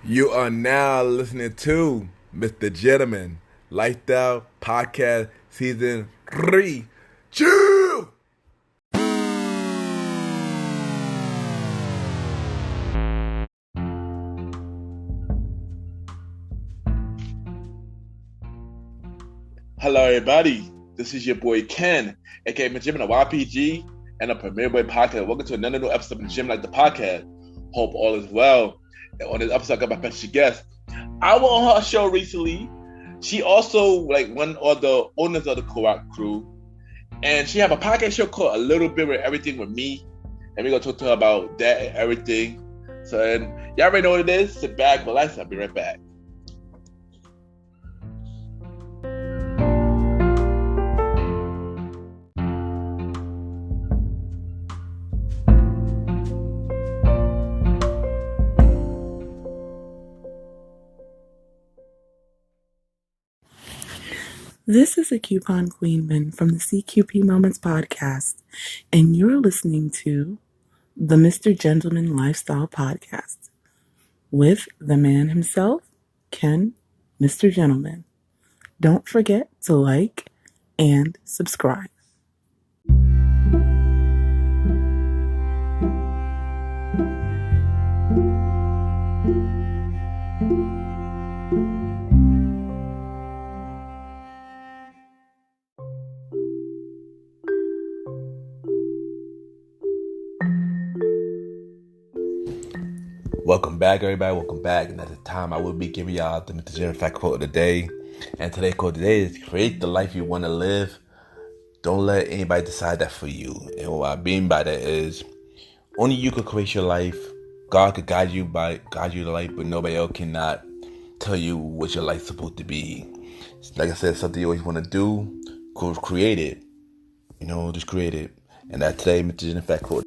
You are now listening to Mr. Gentleman Lifestyle Podcast Season 3. Chill! Hello, everybody. This is your boy Ken, aka Mr. Gentleman of YPG and a Premier Boy Podcast. Welcome to another new episode of the Gym Like the Podcast. Hope all is well. And on this episode, I got my special guest. I went on her show recently. She also one of the owners of the co-op crew, and she have a podcast show called A Little Bit with Everything with Me, and we're gonna talk to her about that and everything. So, and y'all already know what it is. Sit back, relax. I'll be right back. This is a Coupon Queenman from the CQP Moments podcast, and you're listening to the Mr. Gentleman Lifestyle Podcast with the man himself, Ken, Mr. Gentleman. Don't forget to like and subscribe. Welcome back, everybody. Welcome back. And at the time, I will be giving y'all the Mr. Gentleman Fact Quote of the Day. And today's quote today is: create the life you want to live. Don't let anybody decide that for you. And what I mean by that is, only you can create your life. God could guide you the life, but nobody else cannot tell you what your life's supposed to be. Like I said, something you always want to do, go create it. Just create it. And that's today, Mr. Gentleman Fact Quote.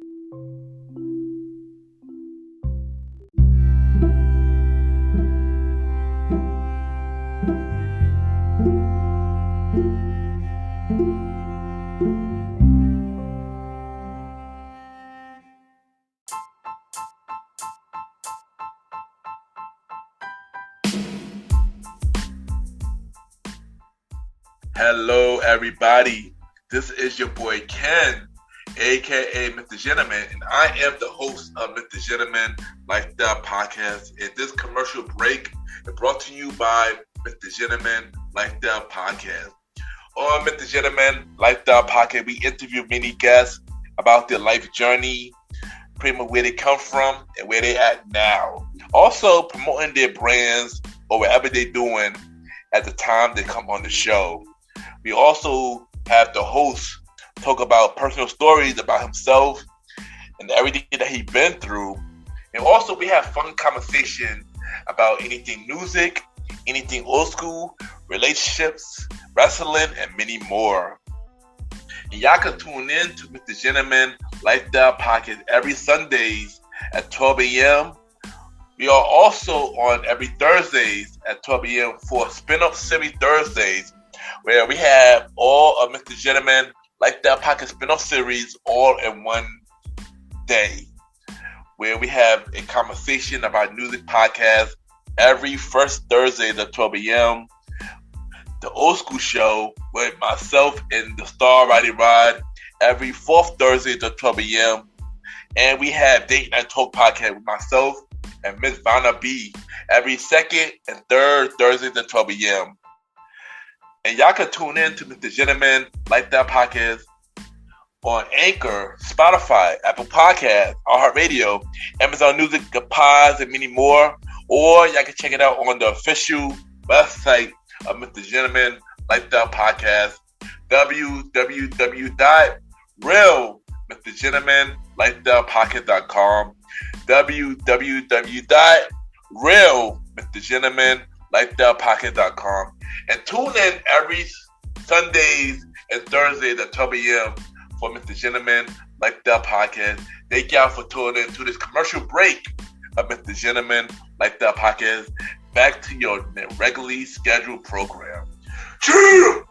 Hello, everybody. This is your boy Ken, aka Mr. Gentleman, and I am the host of Mr. Gentleman Lifestyle Podcast. And this commercial break is brought to you by Mr. Gentleman Lifestyle Podcast. On Mr. Gentleman Lifestyle Podcast, we interview many guests about their life journey, pretty much where they come from and where they at now. Also promoting their brands or whatever they're doing at the time they come on the show. We also have the host talk about personal stories about himself and everything that he's been through. And also we have fun conversation about anything music, anything old school, relationships, wrestling, and many more. And y'all can tune in to Mr. Gentleman Lifestyle Podcast every Sundays at 12 a.m. We are also on every Thursdays at 12 a.m. for Spin-Off Series Thursdays, where we have all of Mr. Gentleman Lifestyle Podcast spin-off series all in one day, where we have a conversation about music podcast every first Thursday at 12 a.m. The Old School Show with myself and the Star Roddy Rod every fourth Thursday at 12 a.m. And we have Date Night Talk Podcast with myself and Miss Vanna B every second and third Thursdays at 12 a.m. And y'all can tune in to Mr. Gentleman Lifestyle Podcast on Anchor, Spotify, Apple Podcasts, iHeartRadio, Amazon Music, the Pods, and many more. Or y'all can check it out on the official website of Mr. Gentleman Lifestyle Podcast, www.realmrgentlemanlifestylepodcast.com, www.realmrgentlemanlifestylepodcast.com. And tune in every Sundays and Thursdays at 12 a.m. for Mr. Gentleman Lifestyle Podcast. Thank y'all for tuning in to this commercial break of Mr. Gentleman Lifestyle Podcast. Back to your regularly scheduled program. Chill!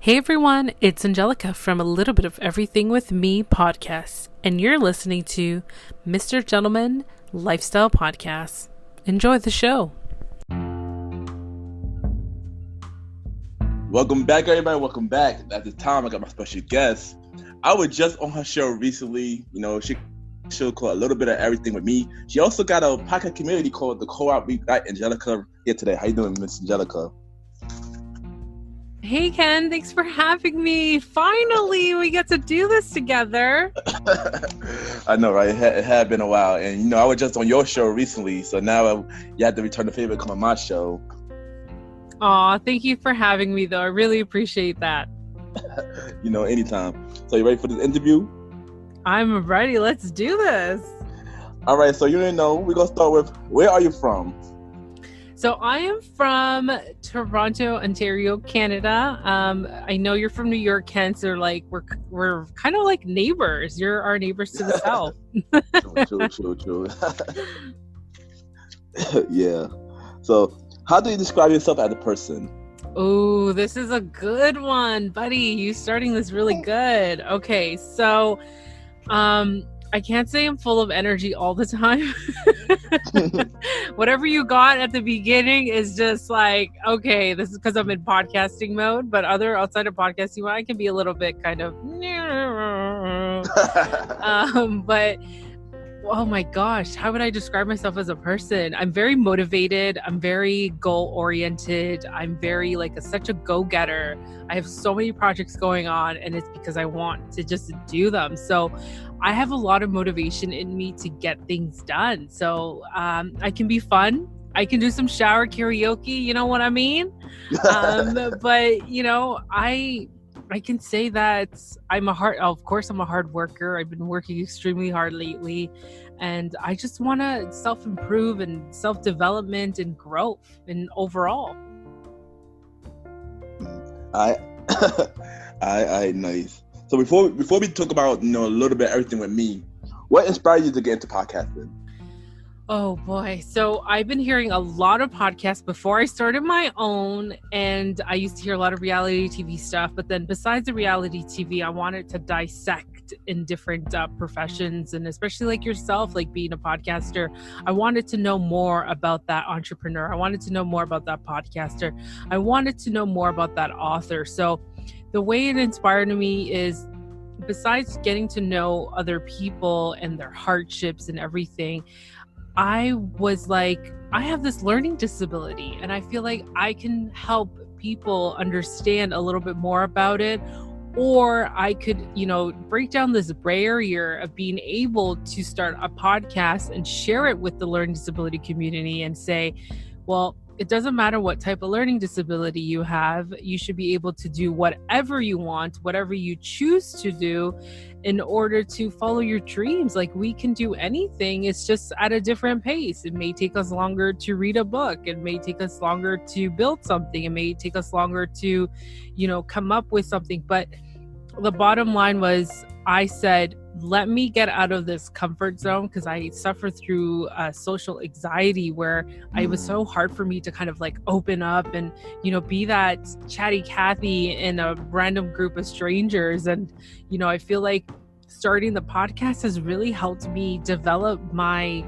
Hey everyone, it's Angelica from A Little Bit of Everything with Me podcast, and you're listening to Mr. Gentleman Lifestyle Podcast. Enjoy the show. Welcome back, everybody. Welcome back. At the time, I got my special guest. I was just on her show recently. She'll call A Little Bit of Everything with Me. She also got a podcast community called The Co-op. We got Angelica here today. How you doing, Miss Angelica? Hey Ken, thanks for having me. Finally, we get to do this together. I know, right? It had been a while. And, I was just on your show recently. So now you have to return the favor and come on my show. Aw, thank you for having me, though. I really appreciate that. Anytime. So you ready for this interview? I'm ready. Let's do this. All right. So we're going to start with, where are you from? So I am from Toronto, Ontario, Canada. I know you're from New York, Ken. So we're kind of like neighbors. You're our neighbors to the south. True. Yeah. So how do you describe yourself as a person? Oh, this is a good one, buddy. You starting this really good. Okay, so I can't say I'm full of energy all the time. Whatever you got at the beginning is just like, okay, this is because I'm in podcasting mode, but outside of podcasting mode, I can be a little bit kind of but oh my gosh, how would I describe myself as a person? I'm very motivated. I'm very goal-oriented. I'm very such a go-getter. I have so many projects going on, and it's because I want to just do them. So I have a lot of motivation in me to get things done. So I can be fun. I can do some shower karaoke. You know what I mean? But, I can say that I'm a hard worker. I've been working extremely hard lately, and I just want to self-improve and self-development and growth and overall. I nice. So before we talk about a little bit everything with me, what inspired you to get into podcasting? Oh boy. So I've been hearing a lot of podcasts before I started my own, and I used to hear a lot of reality TV stuff. But then besides the reality TV, I wanted to dissect in different professions, and especially like yourself, like being a podcaster, I wanted to know more about that entrepreneur. I wanted to know more about that podcaster. I wanted to know more about that author. So the way it inspired me is, besides getting to know other people and their hardships and everything, I was like, I have this learning disability, and I feel like I can help people understand a little bit more about it, or I could, break down this barrier of being able to start a podcast and share it with the learning disability community and say, well, it doesn't matter what type of learning disability you have. You should be able to do whatever you want, whatever you choose to do in order to follow your dreams. Like, we can do anything. It's just at a different pace. It may take us longer to read a book. It may take us longer to build something. It may take us longer to, come up with something. But the bottom line was, I said, let me get out of this comfort zone, because I suffer through social anxiety where it was so hard for me to kind of open up and, be that chatty Cathy in a random group of strangers. And, I feel like starting the podcast has really helped me develop my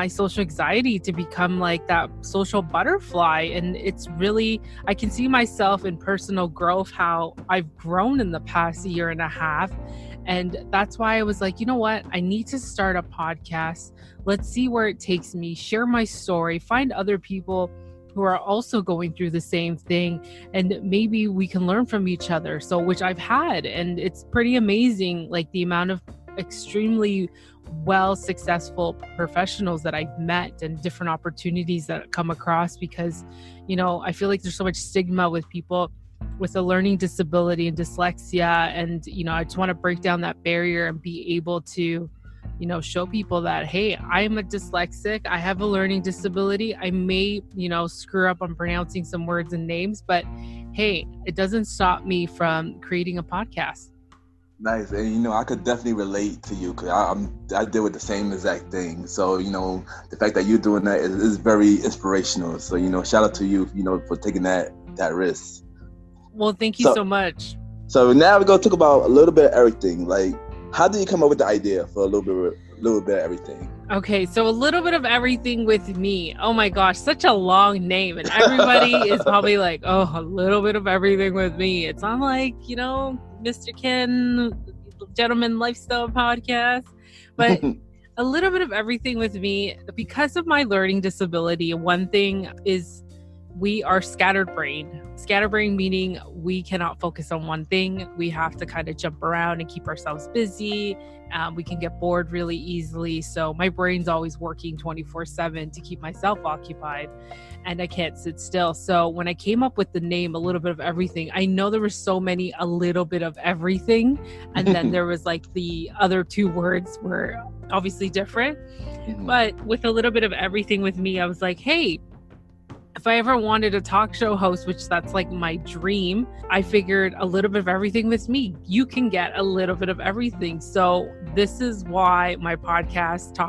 social anxiety to become like that social butterfly. And it's really, I can see myself in personal growth, how I've grown in the past year and a half. And that's why I was like, you know what? I need to start a podcast. Let's see where it takes me, share my story, find other people who are also going through the same thing, and maybe we can learn from each other. So, which I've had, and it's pretty amazing, like the amount of extremely successful professionals that I've met and different opportunities that come across, because, I feel like there's so much stigma with people with a learning disability and dyslexia. And, I just want to break down that barrier and be able to, show people that, hey, I'm a dyslexic. I have a learning disability. I may, screw up on pronouncing some words and names, but hey, it doesn't stop me from creating a podcast. Nice. And, I could definitely relate to you, because I deal with the same exact thing. So, the fact that you're doing that is very inspirational. So, shout out to you, for taking that risk. Well, thank you so much. So now we're gonna talk about a little bit of everything. Like, how did you come up with the idea for a little bit of everything? Okay, so a little bit of everything with me. Oh my gosh, such a long name, and everybody is probably like, "Oh, a little bit of everything with me." It's not like, Mr. Ken, Gentleman Lifestyle Podcast, but a little bit of everything with me because of my learning disability. One thing is we are scatterbrained. Scatterbrained meaning we cannot focus on one thing. We have to kind of jump around and keep ourselves busy. We can get bored really easily. So my brain's always working 24/7 to keep myself occupied, and I can't sit still. So when I came up with the name, a little bit of everything, I know there were so many, a little bit of everything. And then there was like the other two words were obviously different, but with a little bit of everything with me, I was like, hey, if I ever wanted a talk show host, which that's like my dream, I figured a little bit of everything with me. You can get a little bit of everything. So this is why my podcast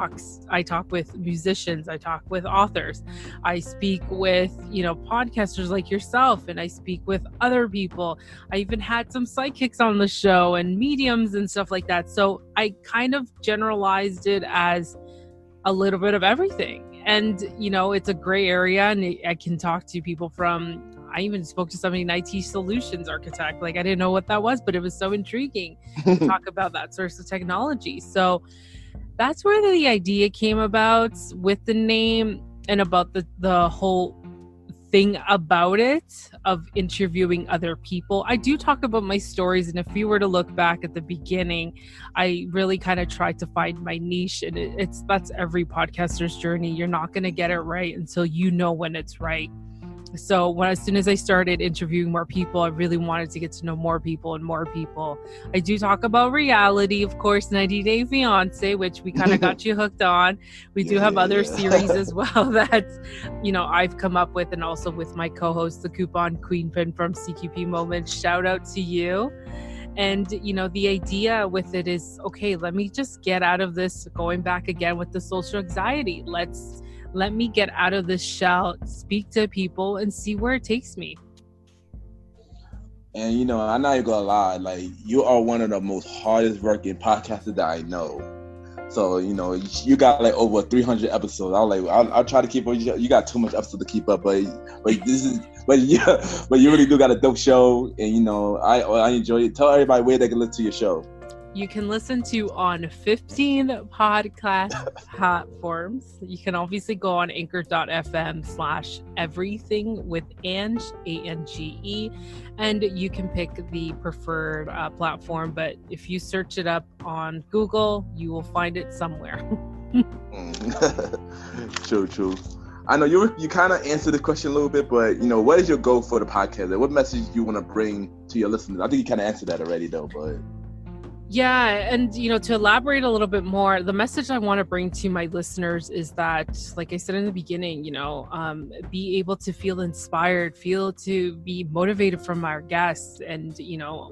I talk with musicians, I talk with authors, I speak with, podcasters like yourself, and I speak with other people. I even had some psychics on the show and mediums and stuff like that. So I kind of generalized it as a little bit of everything. And, it's a gray area, and I can talk to people I even spoke to somebody, an IT solutions architect. Like, I didn't know what that was, but it was so intriguing to talk about that source of technology. So that's where the idea came about with the name and about the whole thing about it of interviewing other people. I do talk about my stories, and if you were to look back at the beginning, I really kind of tried to find my niche, and that's every podcaster's journey. You're not going to get it right until you know when it's right. So as soon as I started interviewing more people, I really wanted to get to know more people and more people. I do talk about reality, of course, 90 Day Fiance, which we kind of got you hooked on. We do have other series as well that, I've come up with, and also with my co-host, the Coupon Queenpin from CQP Moments. Shout out to you. And, the idea with it is, okay, let me just get out of this, going back again with the social anxiety. Let me get out of this shell, speak to people, and see where it takes me. And, I'm not even gonna lie, like, you are one of the most hardest working podcasters that I know. So, you got like over 300 episodes. I'll try to keep up. You got too much episodes to keep up, but you really do got a dope show. And, I enjoy it. Tell everybody where they can listen to your show. You can listen to on 15 podcast platforms. You can obviously go on anchor.fm/everything with Ange, ANGE, and you can pick the preferred platform. But if you search it up on Google, you will find it somewhere. True. I know you kind of answered the question a little bit, but what is your goal for the podcast? Like, what message do you want to bring to your listeners? I think you kind of answered that already, though, but. Yeah. And, to elaborate a little bit more, the message I want to bring to my listeners is that, like I said in the beginning, be able to feel inspired, to be motivated from our guests. And,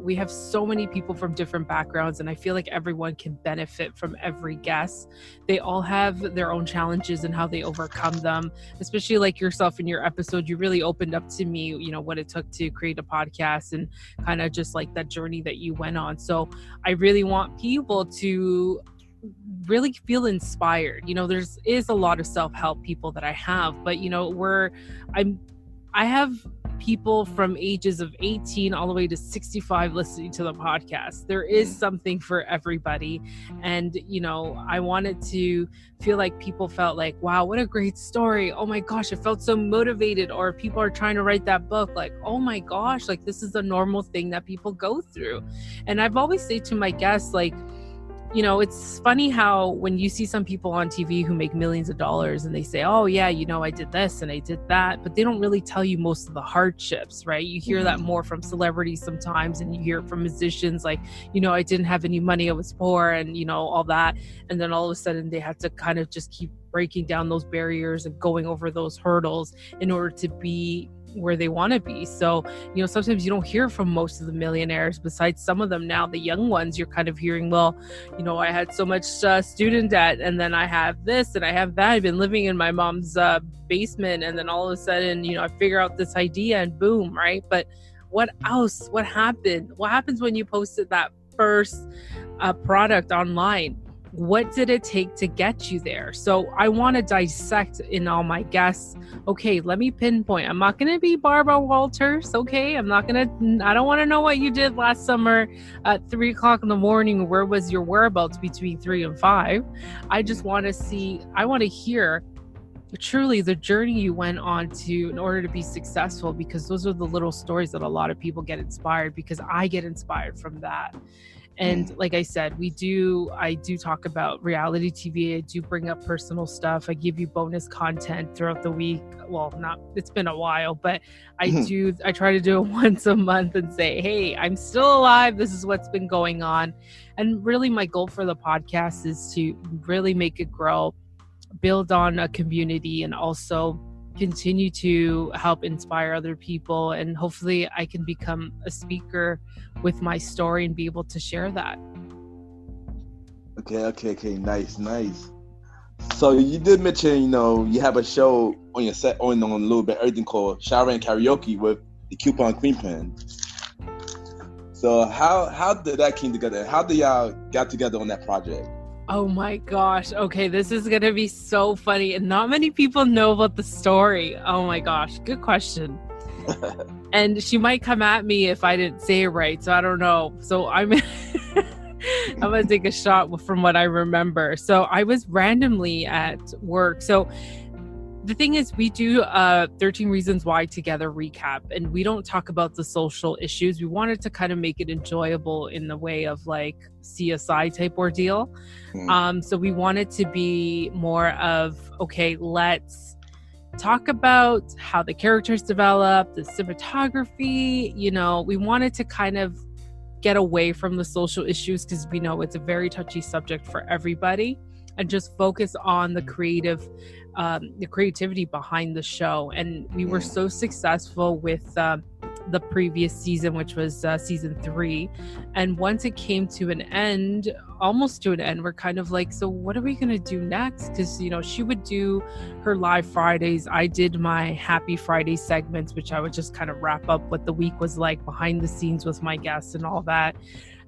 we have so many people from different backgrounds, and I feel like everyone can benefit from every guest. They all have their own challenges and how they overcome them, especially like yourself in your episode. You really opened up to me, what it took to create a podcast and kind of just like that journey that you went on. So I really want people to really feel inspired. There is a lot of self-help people that I have, but I have people from ages of 18 all the way to 65 listening to the podcast. There is something for everybody. And, I wanted to feel like people felt like, wow, what a great story. Oh my gosh, I felt so motivated. Or people are trying to write that book. Like, oh my gosh, like this is a normal thing that people go through. And I've always said to my guests, like, it's funny how when you see some people on TV who make millions of dollars and they say, oh yeah, I did this and I did that, but they don't really tell you most of the hardships, right? You hear that more from celebrities sometimes, and you hear it from musicians, like, I didn't have any money, I was poor, and all that. And then all of a sudden they had to kind of just keep breaking down those barriers and going over those hurdles in order to be where they want to be. So, sometimes you don't hear from most of the millionaires. Besides some of them now, the young ones, you're kind of hearing, well, I had so much student debt, and then I have this and I have that. I've been living in my mom's basement, and then all of a sudden, I figure out this idea and boom, right? But what else? What happened? What happens when you posted that first product online? What did it take to get you there? So I want to dissect in all my guests. Okay, let me pinpoint. I'm not going to be Barbara Walters. Okay, I don't want to know what you did last summer at 3:00 in the morning. Where was your whereabouts between 3 and 5? I just want to hear truly the journey you went on to in order to be successful, because those are the little stories that a lot of people get inspired, because I get inspired from that. And like I said, I do talk about reality TV. I do bring up personal stuff. I give you bonus content throughout the week. Well, it's been a while, but I try to do it once a month and say, hey, I'm still alive. This is what's been going on. And really my goal for the podcast is to really make it grow, build on a community, and also continue to help inspire other people. And hopefully I can become a speaker with my story and be able to share that. Okay. Nice. So you did mention, you have a show on your set on a little bit everything called Shower and Karaoke with the Coupon Queen Pen. So how did that came together? How did y'all got together on that project? Oh my gosh. Okay, this is going to be so funny. And not many people know about the story. Oh my gosh. Good question. And she might come at me if I didn't say it right. So I don't know. So I'm going to take a shot from what I remember. So I was randomly at work. So the thing is, we do 13 Reasons Why Together recap, and we don't talk about the social issues. We wanted to kind of make it enjoyable in the way of like CSI type ordeal. So we wanted to be more of, okay, let's talk about how the characters develop, the cinematography. We wanted to kind of get away from the social issues, because we know it's a very touchy subject for everybody, and just focus on the creativity behind the show. And we were so successful with the previous season, which was season 3. And once it came to an end, almost to an end, we're kind of like, so what are we going to do next? Because, she would do her live Fridays. I did my Happy Friday segments, which I would just kind of wrap up what the week was like behind the scenes with my guests and all that.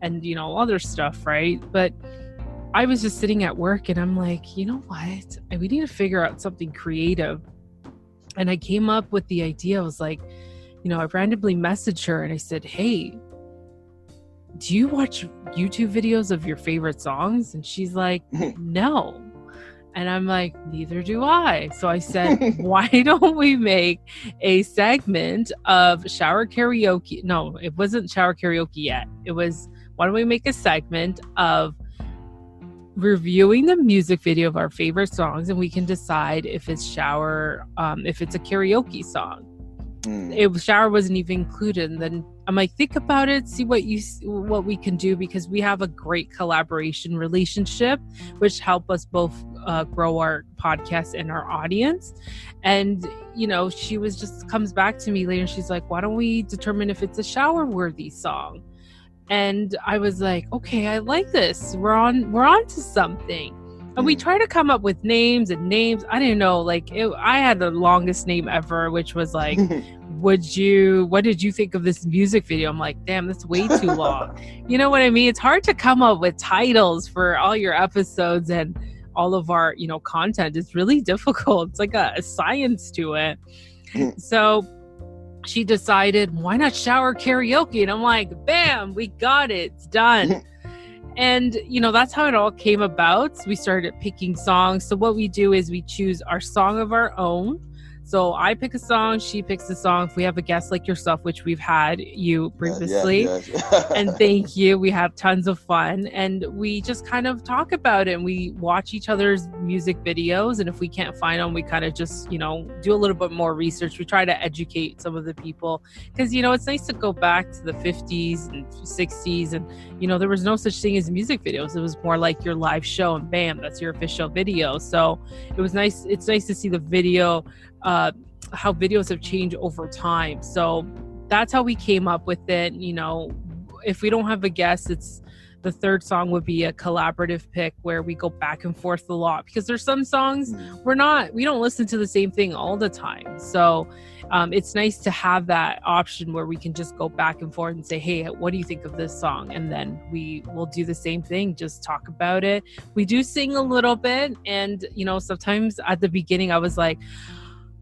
And, other stuff, right? But I was just sitting at work and I'm like, you know what? We need to figure out something creative. And I came up with the idea. I was like, I randomly messaged her and I said, hey, do you watch YouTube videos of your favorite songs? And she's like, no. And I'm like, neither do I. So I said, why don't we make a segment of shower karaoke? No, it wasn't shower karaoke yet. It was, why don't we make a segment of reviewing the music video of our favorite songs, and we can decide if it's if it's a karaoke song. Shower wasn't even included. And then I'm like, think about it, see what we can do, because we have a great collaboration relationship, which help us both grow our podcast and our audience. And she comes back to me later and she's like, why don't we determine if it's a shower worthy song? And I was like, okay, I like this. We're on to something. And we try to come up with names. I didn't know, I had the longest name ever, which was like, what did you think of this music video? I'm like, damn, that's way too long. You know what I mean? It's hard to come up with titles for all your episodes and all of our, content. It's really difficult. It's like a science to it. So she decided, why not shower karaoke? And I'm like, bam, we got it. It's done. And, that's how it all came about. We started picking songs. So what we do is we choose our song of our own. So I pick a song, she picks a song. If we have a guest like yourself, which we've had you previously, and thank you. We have tons of fun, and we just kind of talk about it, and we watch each other's music videos. And if we can't find them, we kind of just, do a little bit more research. We try to educate some of the people, because, it's nice to go back to the 50s and 60s. And, there was no such thing as music videos. It was more like your live show, and bam, that's your official video. So it was nice. It's nice to see the video, how videos have changed over time. So that's how we came up with it. If we don't have a guest, it's the third song would be a collaborative pick where we go back and forth a lot, because there's some songs we don't listen to the same thing all the time. So it's nice to have that option where we can just go back and forth and say, hey, what do you think of this song? And then we will do the same thing, just talk about it. We do sing a little bit, and sometimes at the beginning I was like,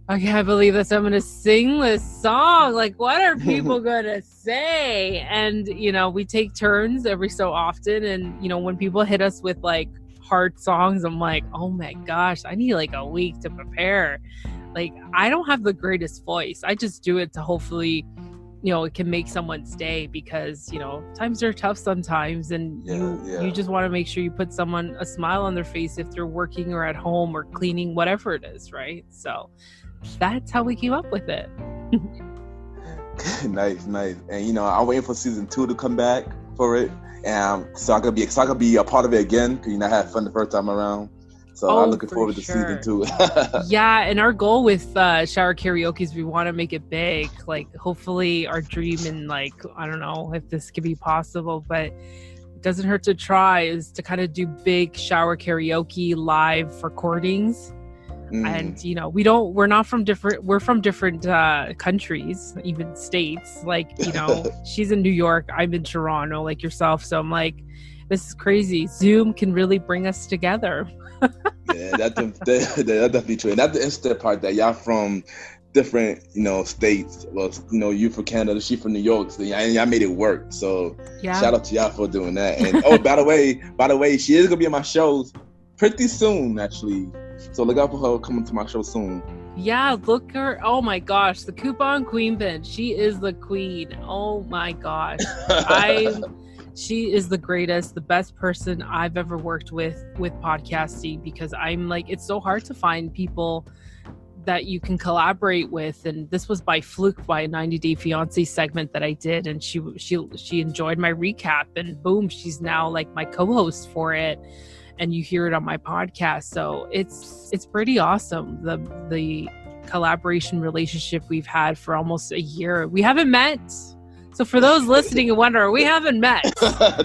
I can't believe this, I'm gonna sing this song, like what are people gonna say? And we take turns every so often, and when people hit us with like hard songs, I'm like, oh my gosh, I need like a week to prepare. Like, I don't have the greatest voice. I just do it to hopefully it can make someone stay, because times are tough sometimes, and you just want to make sure you put someone a smile on their face if they're working or at home or cleaning, whatever it is, right? So that's how we came up with it. Nice. And I'm waiting for season 2 to come back for it, and so I could be a part of it again, because I had fun the first time around. So I'm looking forward to season 2. Yeah, and our goal with Shower Karaoke is we want to make it big. Like, hopefully our dream, and like, I don't know if this could be possible, but it doesn't hurt to try, is to kind of do big shower karaoke live recordings. And we're from different countries, even states. Like, she's in New York, I'm in Toronto, like yourself. So I'm like, this is crazy. Zoom can really bring us together. Yeah, that's definitely true. And that's the interesting part, that y'all from different, states. Well, you from Canada, she from New York, so y'all made it work. So shout out to y'all for doing that. And by the way, she is gonna be on my shows pretty soon, actually. So look out for her coming to my show soon. Yeah, look her. Oh my gosh, the Coupon Queen Bin. She is the queen. Oh my gosh. She is the greatest, the best person I've ever worked with podcasting, because I'm like, it's so hard to find people that you can collaborate with. And this was by fluke, by a 90 Day Fiancé segment that I did, and she enjoyed my recap, and boom, she's now like my co-host for it, and you hear it on my podcast. So it's pretty awesome, the collaboration relationship we've had for almost a year. We haven't met. So for those listening and wondering, we haven't met.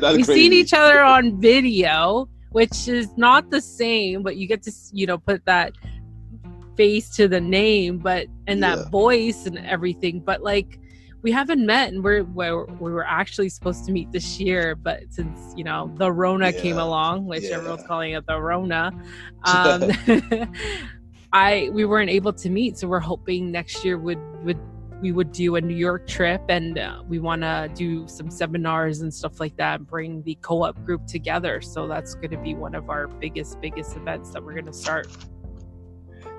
We've seen each other on video, which is not the same, but you get to, put that face to the name, and that voice and everything. But like, we haven't met, and we were actually supposed to meet this year, but since the Rona came along, which everyone's calling it the Rona, we weren't able to meet. So we're hoping next year we would do a New York trip, and we want to do some seminars and stuff like that, and bring the co-op group together. So that's going to be one of our biggest events that we're going to start.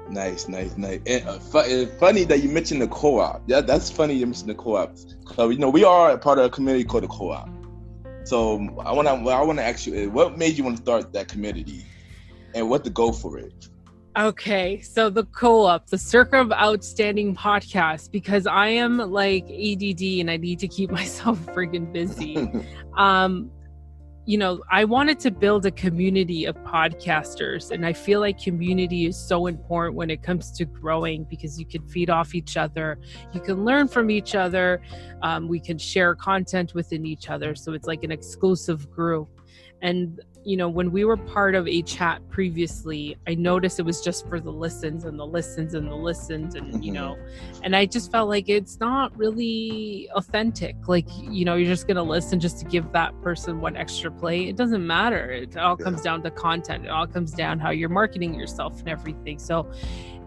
Nice. And funny that you mentioned the co-op. Yeah, that's funny you mentioned the co-op. So, we are a part of a community called the co-op. So I want to ask you, what made you want to start that community, and what the goal for it? Okay, so the co-op, the Circle of Outstanding Podcast, because I am like ADD and I need to keep myself freaking busy. I wanted to build a community of podcasters, and I feel like community is so important when it comes to growing, because you can feed off each other, you can learn from each other, we can share content within each other, so it's like an exclusive group. And when we were part of a chat previously, I noticed it was just for the listens, and and I just felt like it's not really authentic. Like, you're just going to listen just to give that person one extra play. It doesn't matter. It all comes down to content. It all comes down how you're marketing yourself and everything. So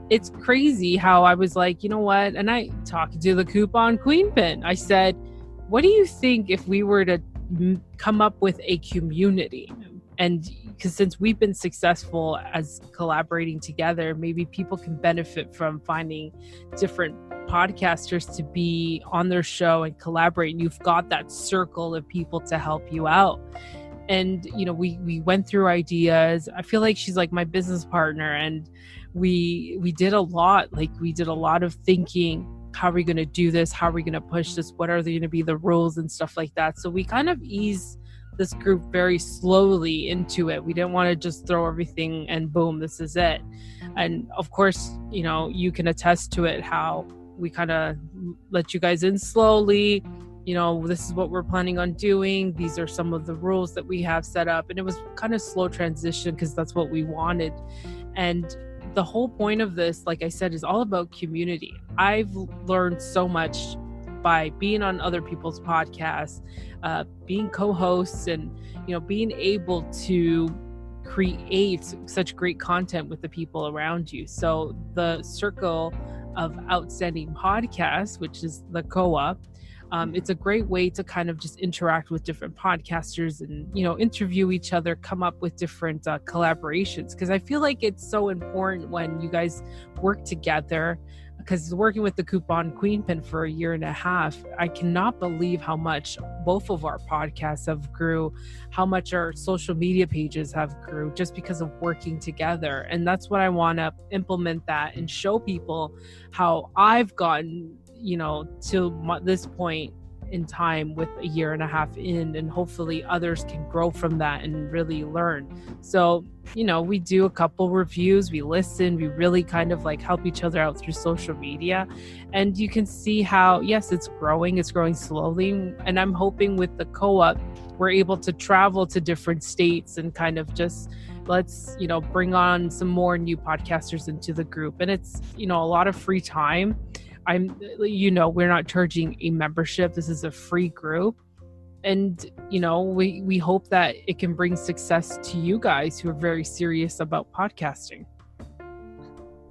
it's crazy how I was like, you know what? And I talked to the Coupon Queen Bin. I said, what do you think if we were to come up with a community? And because since we've been successful as collaborating together, maybe people can benefit from finding different podcasters to be on their show and collaborate. And you've got that circle of people to help you out. And, we went through ideas. I feel like she's like my business partner, and we did a lot. Like, we did a lot of thinking. How are we going to do this? How are we going to push this? What are going to be the rules and stuff like that? So we kind of eased this group very slowly into it. We didn't want to just throw everything and boom, this is it. And of course, you can attest to it, how we kind of let you guys in slowly, this is what we're planning on doing. These are some of the rules that we have set up. And it was kind of slow transition because that's what we wanted. And the whole point of this, like I said, is all about community. I've learned so much by being on other people's podcasts, being co-hosts, and being able to create such great content with the people around you. So the circle of outstanding podcasts, which is the co-op, it's a great way to kind of just interact with different podcasters and interview each other, come up with different collaborations, because I feel like it's so important when you guys work together. Because working with the Coupon Queenpin for a year and a half, I cannot believe how much both of our podcasts have grew, how much our social media pages have grew just because of working together. And that's what I want to implement that and show people how I've gotten, to this point in time with a year and a half in, and hopefully others can grow from that and really learn. So, we do a couple reviews, we listen, we really kind of like help each other out through social media. And you can see how, yes, it's growing slowly. And I'm hoping with the co-op, we're able to travel to different states and kind of just let's, bring on some more new podcasters into the group. And it's, a lot of free time. We're not charging a membership. This is a free group. And, we hope that it can bring success to you guys who are very serious about podcasting.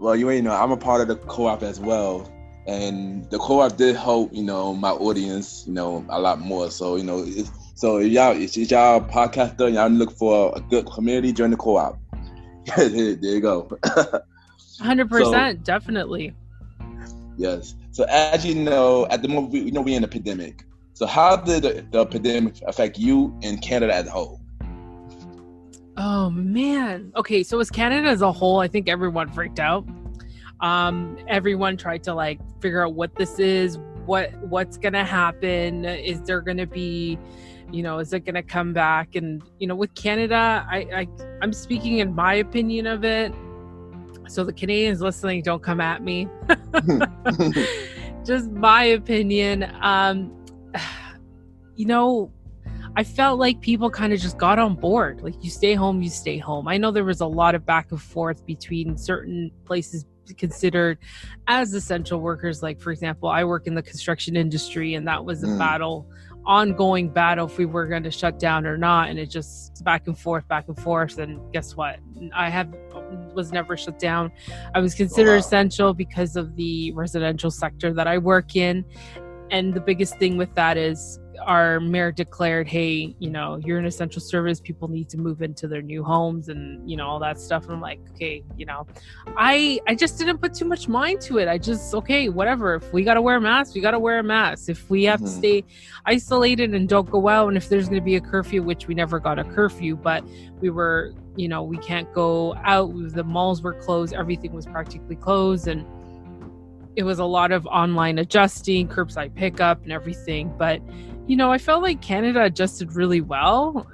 Well, I'm a part of the co-op as well. And the co-op did help, my audience, a lot more. So, so if y'all podcaster, y'all look for a good community, join the co-op. There you go. 100%, definitely. Yes. So as you know, at the moment, we're in a pandemic. So how did the pandemic affect you and Canada as a whole? Oh, man. Okay, so as Canada as a whole, I think everyone freaked out. Everyone tried to figure out what this is, what's going to happen. Is there going to be, is it going to come back? And, with Canada, I'm speaking in my opinion of it. So the Canadians listening, don't come at me. Just my opinion. I felt like people kind of just got on board. Like, you stay home, you stay home. I know there was a lot of back and forth between certain places considered as essential workers. Like, for example, I work in the construction industry, and that was a ongoing battle if we were going to shut down or not. And it just back and forth. And guess what? Was never shut down. I was considered essential because of the residential sector that I work in. And the biggest thing with that is our mayor declared, hey, you're an essential service. People need to move into their new homes and, all that stuff. And I'm like, okay, I just didn't put too much mind to it. Okay, whatever. If we got to wear a mask, we got to wear a mask. If we have to stay isolated and don't go out, and if there's going to be a curfew, which we never got a curfew, but we were, we can't go out. The malls were closed. Everything was practically closed. And it was a lot of online adjusting, curbside pickup and everything. But, I felt like Canada adjusted really well.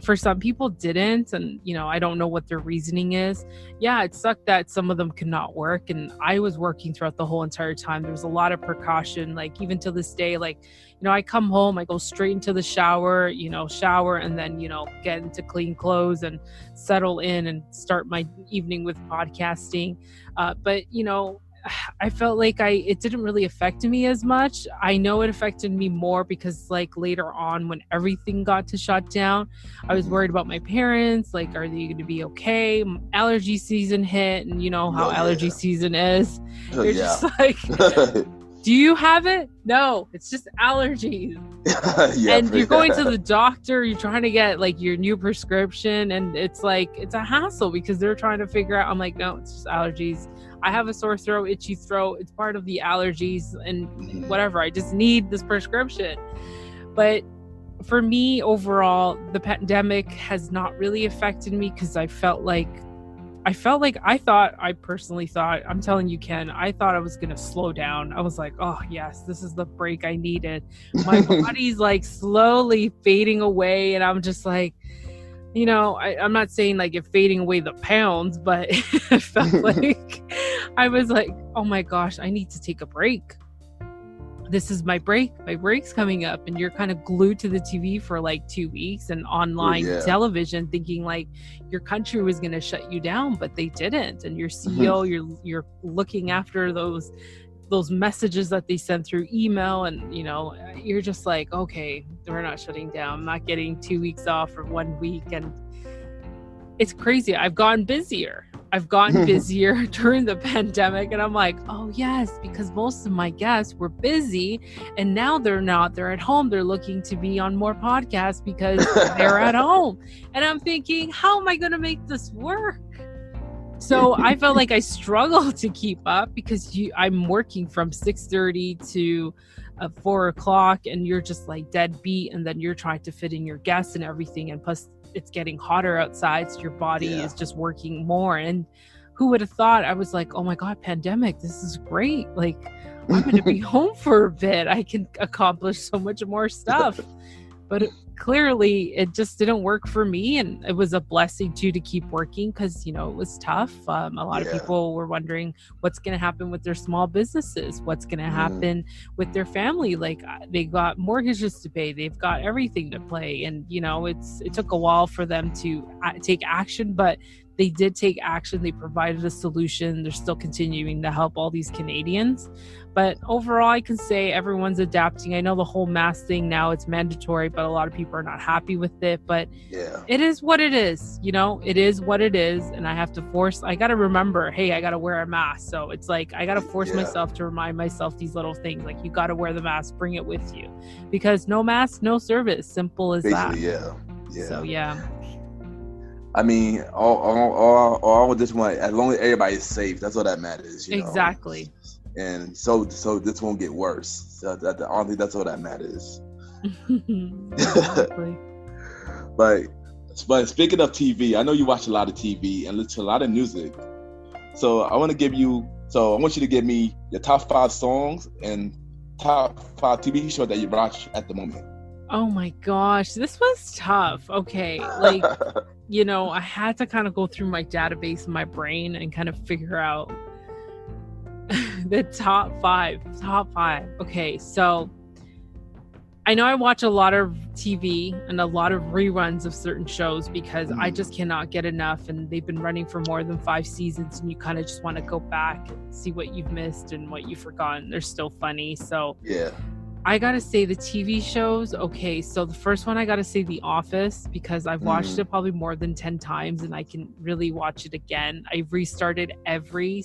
For some people didn't. And, I don't know what their reasoning is. Yeah, it sucked that some of them could not work. And I was working throughout the whole entire time. There was a lot of precaution, even to this day, I come home, I go straight into the shower, and then, get into clean clothes and settle in and start my evening with podcasting. But, I felt like it didn't really affect me as much. I know it affected me more because later on when everything got to shut down, I was worried about my parents. Are they going to be okay? Allergy season hit, and how allergy season is. You're just do you have it? No, it's just allergies. And you're going to the doctor, you're trying to get your new prescription, and it's a hassle because they're trying to figure out. I'm like, no, it's just allergies. I have a sore throat, itchy throat. It's part of the allergies and whatever. I just need this prescription. But for me, overall, the pandemic has not really affected me because I personally thought, I'm telling you, Ken, I thought I was going to slow down. I was like, oh yes, this is the break I needed. My body's slowly fading away. And I'm just I'm not saying it fading away the pounds, but it felt like I was oh my gosh, I need to take a break. this is my break's coming up, and you're kind of glued to the TV for like 2 weeks and online television, thinking like your country was going to shut you down, but they didn't. And your CEO, you're looking after those messages that they send through email, and you're just like, okay, we're not shutting down. I'm not getting 2 weeks off for 1 week. And it's crazy. I've gotten busier during the pandemic, and I'm like, oh yes, because most of my guests were busy, and now they're not. They're at home. They're looking to be on more podcasts because they're at home. And I'm thinking, how am I going to make this work? So I felt like I struggled to keep up because I'm working from 6:30 to 4 o'clock, and you're just like dead beat, and then you're trying to fit in your guests and everything, and plus it's getting hotter outside, so your body is just working more. And who would have thought? I was like, oh my god, pandemic, this is great, like I'm going to be home for a bit, I can accomplish so much more stuff. But clearly it just didn't work for me, and it was a blessing too to keep working, because it was tough. A lot of people were wondering what's going to happen with their small businesses, what's going to happen with their family. Like they got mortgages to pay, they've got everything to play, and it took a while for them to take action, but they did take action. They provided a solution. They're still continuing to help all these Canadians. But overall, I can say everyone's adapting. I know the whole mask thing now, it's mandatory, but a lot of people are not happy with it. But it is what it is. It is what it is. And I got to remember, hey, I got to wear a mask. So it's like, I got to force myself to remind myself these little things. Like, you got to wear the mask, bring it with you. Because no mask, no service. Simple as that. So, I mean, all just want, as long as everybody is safe, that's all that matters. Exactly. And so this won't get worse. So I think that's all that matters. Exactly. But speaking of TV, I know you watch a lot of TV and listen to a lot of music. So I want you to give me your top 5 songs and top 5 TV shows that you watch at the moment. Oh my gosh, this was tough. Okay, like, I had to kind of go through my database in my brain and kind of figure out the top five. Okay, so I know I watch a lot of TV and a lot of reruns of certain shows because I just cannot get enough, and they've been running for more than 5 seasons, and you kind of just want to go back and see what you've missed and what you've forgotten. They're still funny. So I gotta say the TV shows. Okay, so the first one, I gotta say The Office, because I've watched it probably more than 10 times and I can really watch it again. I've restarted every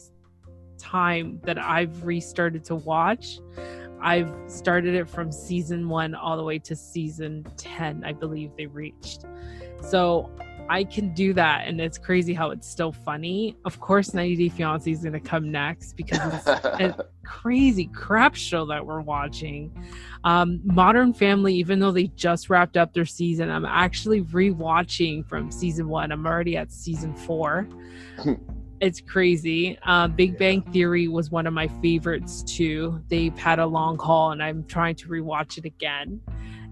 time that I've restarted to watch. I've started it from season 1 all the way to season 10, I believe they reached. So I can do that, and it's crazy how it's still funny. Of course, 90 Day Fiancé is going to come next because it's a crazy crap show that we're watching. Modern Family, even though they just wrapped up their season, I'm actually rewatching from season 1. I'm already at season 4. It's crazy. Big Bang Theory was one of my favorites too. They've had a long haul, and I'm trying to rewatch it again.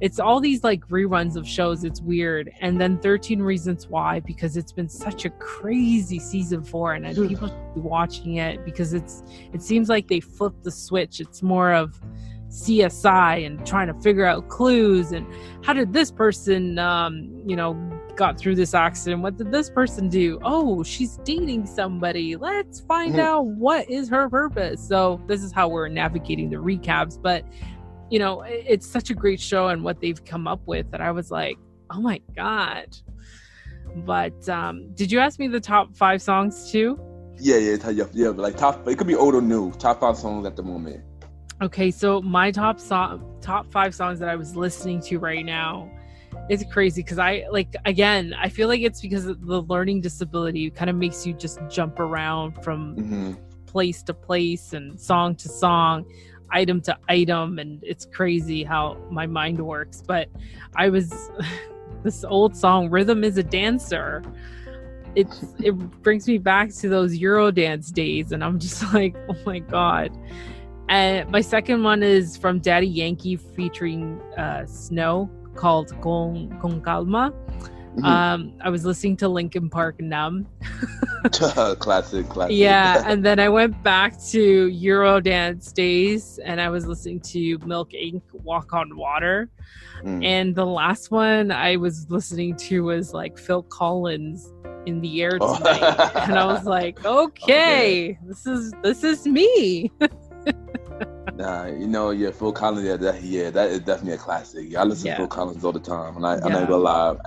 It's all these like reruns of shows. It's weird. And then 13 Reasons Why, because it's been such a crazy season 4, and people should be watching it because it seems like they flipped the switch. It's more of CSI and trying to figure out clues, and how did this person got through this accident, what did this person do? Oh, she's dating somebody, let's find out what is her purpose. So this is how we're navigating the recaps. But it's such a great show, and what they've come up with, that I was like, oh my god. But did you ask me the top 5 songs too? Yeah, like top, it could be old or new, top 5 songs at the moment. Okay, so my top 5 songs that I was listening to right now, it's crazy because I feel like it's because of the learning disability. It kind of makes you just jump around from place to place and song to song, item to item, and it's crazy how my mind works. But I was this old song, Rhythm is a Dancer. It brings me back to those Eurodance days, and I'm just like, oh my god. And my second one is from Daddy Yankee featuring Snow, called Con Calma. I was listening to Linkin Park Numb. Classic. Yeah, and then I went back to Eurodance days, and I was listening to Milk Inc. Walk on Water. And the last one I was listening to was like Phil Collins, In the Air Tonight. And I was like, okay. This is me. Nah, yeah, Phil Collins, that is definitely a classic. I listen to Phil Collins all the time, and I'm not gonna lie.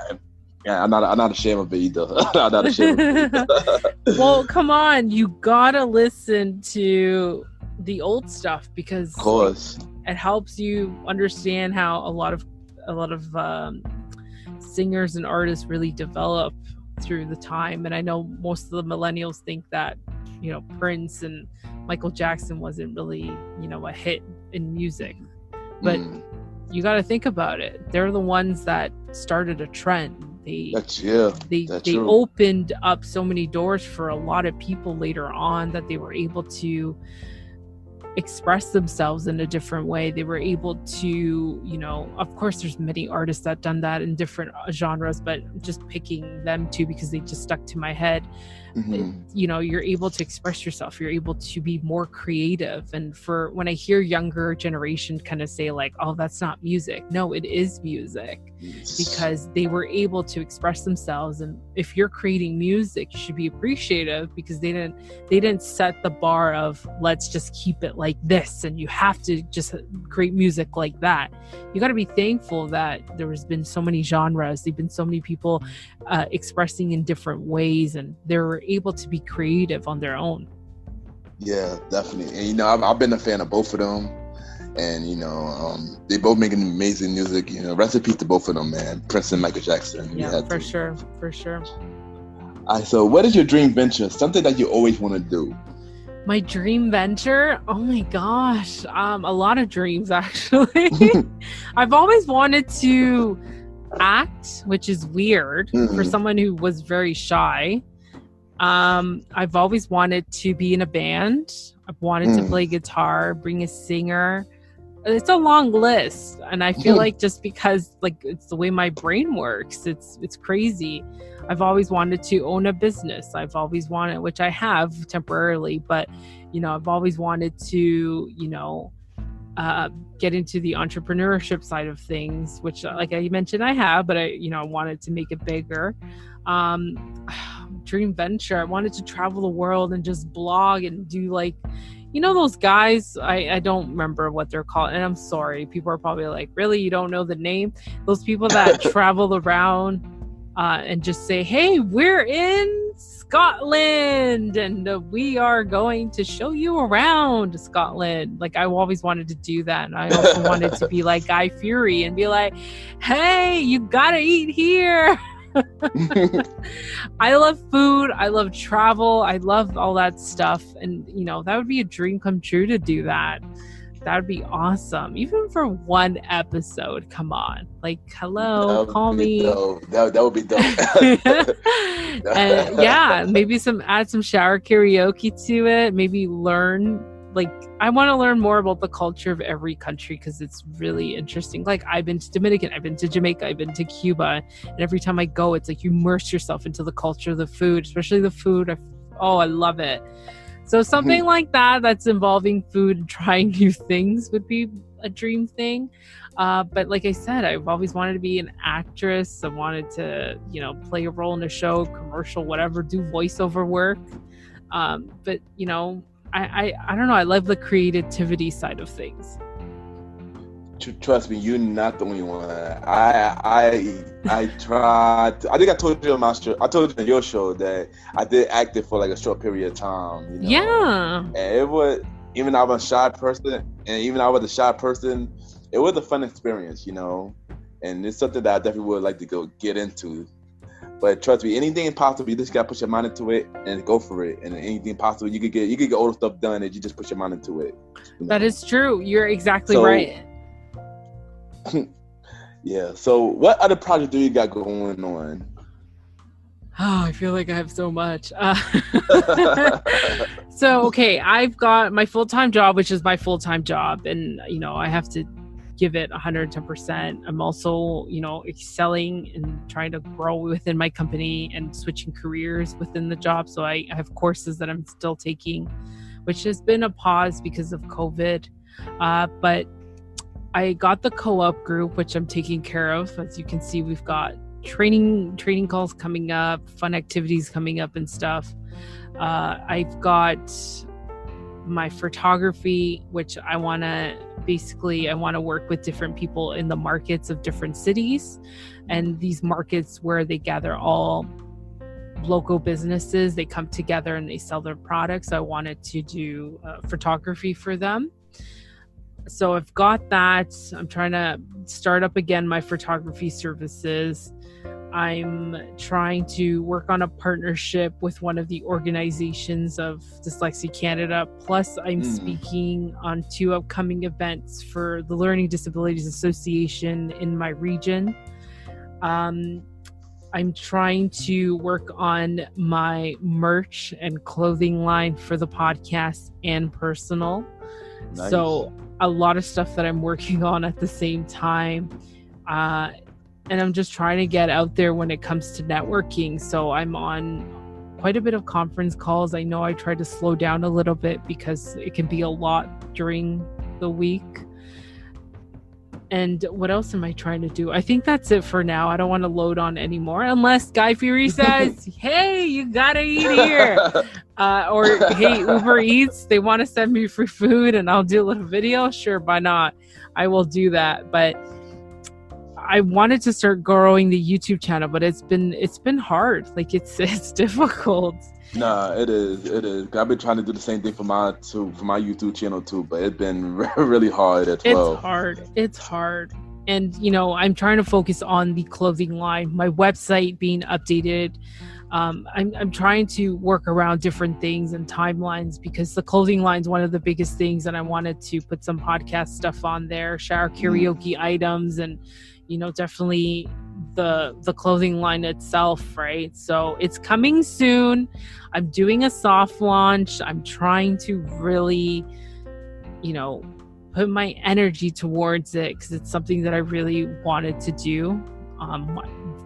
I'm not ashamed of it either. I'm not ashamed of it. Well, come on, you gotta listen to the old stuff because, of course, it helps you understand how a lot of singers and artists really develop through the time. And I know most of the millennials think that Prince and Michael Jackson wasn't really a hit in music, but you got to think about it. They're the ones that started a trend. They opened up so many doors for a lot of people later on that they were able to express themselves in a different way. They were able to, of course there's many artists that done that in different genres, but just picking them two because they just stuck to my head. You're able to express yourself, you're able to be more creative. And for when I hear younger generation kind of say like, oh, that's not music, no, it is music. Because they were able to express themselves. And if you're creating music, you should be appreciative because they didn't set the bar of let's just keep it like this and you have to just create music like that. You got to be thankful that there has been so many genres, there've been so many people expressing in different ways, and they were able to be creative on their own. Yeah, definitely. And I've been a fan of both of them, and they both making amazing music. Rest in peace to both of them, man. Prince and Michael Jackson. Yeah, for sure. All right, so what is your dream venture? Something that you always want to do? My dream venture? Oh my gosh. A lot of dreams, actually. I've always wanted to act, which is weird for someone who was very shy. I've always wanted to be in a band. I've wanted to play guitar, bring a singer. It's a long list, and I feel like just because it's the way my brain works, it's crazy. I've always wanted to own a business. I've always wanted, which I have temporarily, but I've always wanted to get into the entrepreneurship side of things, which like I mentioned I have, but I wanted to make it bigger. Dream venture, I wanted to travel the world and just blog and do those guys, I don't remember what they're called, and I'm sorry, people are probably like, really, you don't know the name? Those people that travel around and just say, hey, we're in Scotland and we are going to show you around Scotland. I've always wanted to do that, and I also wanted to be like Guy Fieri and be like, hey, you gotta eat here. I love food, I love travel, I love all that stuff, and that would be a dream come true to do that. That would be awesome, even for one episode. Come on, hello, call me. That would be dope. And yeah, maybe add some shower karaoke to it. Maybe learn. I want to learn more about the culture of every country because it's really interesting. I've been to Dominican, I've been to Jamaica, I've been to Cuba, and every time I go, it's you immerse yourself into the culture of the food, especially the food. I love it. So something like that's involving food and trying new things would be a dream thing. But like I said, I've always wanted to be an actress. I wanted to, play a role in a show, commercial, whatever, do voiceover work. But I don't know. I love the creativity side of things. Trust me, you're not the only one. I tried. I think I told you on your show that I did acting for a short period of time. Yeah. And it was, even though I was a shy person, it was a fun experience, And it's something that I definitely would like to go get into. But trust me, anything possible, you just gotta put your mind into it and go for it. And anything possible, you could get all the stuff done if you just put your mind into it. That is true. You're exactly right. Yeah. So, what other projects do you got going on? Oh, I feel like I have so much. So, okay, I've got my full-time job, which is my full-time job, and I have to give it 110%. I'm also, excelling and trying to grow within my company and switching careers within the job. So I have courses that I'm still taking, which has been a pause because of COVID. But I got the co-op group, which I'm taking care of. As you can see, we've got training calls coming up, fun activities coming up and stuff. I've got my photography, which I want to work with different people in the markets of different cities, and these markets where they gather all local businesses, they come together and they sell their products. I wanted to do photography for them. So I've got that. I'm trying to start up again my photography services. I'm trying to work on a partnership with one of the organizations of Dyslexia Canada. Plus, I'm speaking on 2 upcoming events for the Learning Disabilities Association in my region. I'm trying to work on my merch and clothing line for the podcast and personal. Nice. So a lot of stuff that I'm working on at the same time. And I'm just trying to get out there when it comes to networking. So I'm on quite a bit of conference calls. I know I try to slow down a little bit because it can be a lot during the week. And what else am I trying to do? I think that's it for now. I don't want to load on anymore unless Guy Fieri says, hey, you gotta eat here. Or, hey, Uber Eats, they want to send me free food and I'll do a little video. Sure, why not? I will do that. But I wanted to start growing the YouTube channel, but it's been hard. Like it's difficult. Nah, it is. I've been trying to do the same thing for my YouTube channel too, but it's been really hard as well. It's hard. And I'm trying to focus on the clothing line, my website being updated. I'm trying to work around different things and timelines because the clothing line is one of the biggest things, and I wanted to put some podcast stuff on there, shower karaoke items, and definitely the clothing line itself, right? So it's coming soon. I'm doing a soft launch. I'm trying to really, put my energy towards it because it's something that I really wanted to do.